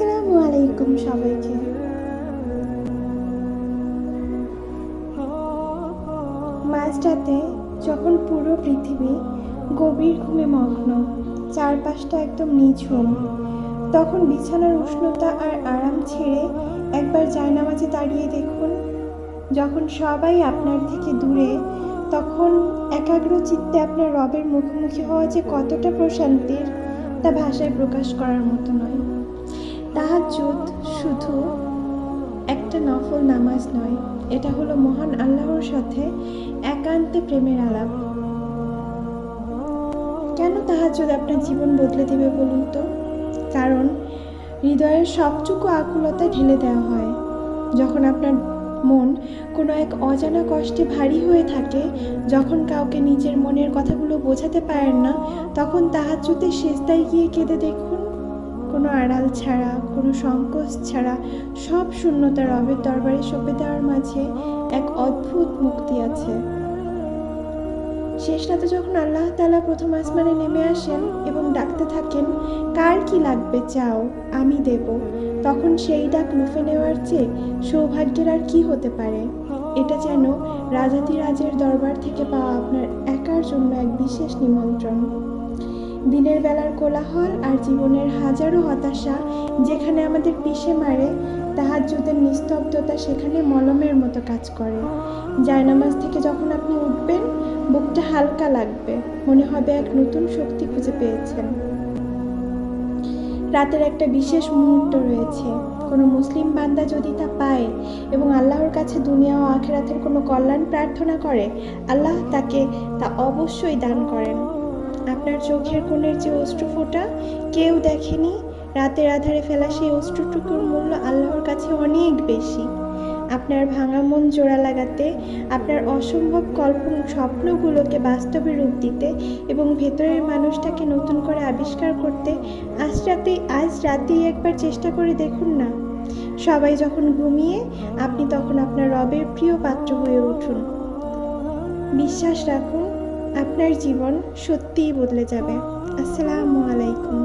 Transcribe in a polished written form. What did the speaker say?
আসসালামু আলাইকুম সবাইকে। মাঝরাতে যখন পুরো পৃথিবী গভীর ঘুমে মগ্ন, চারপাশটা একদম নিঝুম, তখন বিছানার উষ্ণতা আর আরাম ছেড়ে একবার জায়নামাজে দাঁড়িয়ে দেখুন। যখন সবাই আপনার থেকে দূরে, তখন একাগ্র চিত্তে আপনার রবের মুখোমুখি হওয়া যে কতটা প্রশান্তির, তা ভাষায় প্রকাশ করার মতো নয়। তাহাজ্জুদ শুধু একটা নফল নামাজ নয়, এটা হলো মহান আল্লাহর সাথে একান্তে প্রেমের আলাপ। কেন তাহাজ্জুদ আপনার জীবন বদলে দেবে বলুন তো? কারণ হৃদয়ের সবটুকু আকুলতা ঢেলে দেওয়া হয়। যখন আপনার মন কোনো এক অজানা কষ্টে ভারী হয়ে থাকে, যখন কাউকে নিজের মনের কথাগুলো বোঝাতে পারেন না, তখন তাহাজ্জুদের সিজদায় গিয়ে কেঁদে দেখুন। কোনো আড়াল ছাড়া, কোনো সংকোচ ছাড়া সব শূন্যতা রবের দরবারে সঁপে দেওয়ার মাঝে এক অদ্ভুত মুক্তি আছে। শেষ রাতে যখন আল্লাহ তাআলা প্রথম আসমানে নেমে আসেন এবং ডাকতে থাকেন, কার কি লাগবে চাও, আমি দেব, তখন সেই ডাক লুফে নেওয়ার চেয়ে সৌভাগ্যের আর কি হতে পারে? এটা যেন রাজাধিরাজের দরবার থেকে পাওয়া আপনার একার জন্য এক বিশেষ নিমন্ত্রণ। দিনের বেলার কোলাহল আর জীবনের হাজারো হতাশা যেখানে আমাদের পিষে মারে, তাহাজ্জুদের নিস্তব্ধতা সেখানে মলমের মতো কাজ করে। জায়নামাজ থেকে যখন আপনি উঠবেন, বুকটা হালকা লাগবে, মনে হবে এক নতুন শক্তি খুঁজে পেয়েছেন। রাতের একটা বিশেষ মুহূর্ত রয়েছে, কোনো মুসলিম বান্দা যদি তা পায় এবং আল্লাহর কাছে দুনিয়া ও আখিরাতের কোনো কল্যাণ প্রার্থনা করে, আল্লাহ তাকে তা অবশ্যই দান করেন। আপনার চোখের কোণের যে অশ্রুফোঁটা কেউ দেখেনি, রাতের আধারে ফেলা সেই অশ্রুটুকুর মূল্য আল্লাহর কাছে অনেক বেশি। আপনার ভাঙা মন জোড়া লাগাতে, আপনার অসম্ভব স্বপ্নগুলোকে বাস্তবে রূপ দিতে এবং ভেতরের মানুষটাকে নতুন করে আবিষ্কার করতে আজ রাতেই একবার চেষ্টা করে দেখুন না। সবাই যখন ঘুমিয়ে, আপনি তখন আপনার রবের প্রিয় পাত্র হয়ে উঠুন। বিশ্বাস রাখুন, আপনার জীবন সত্যিই বদলে যাবে। আসসালামু আলাইকুম।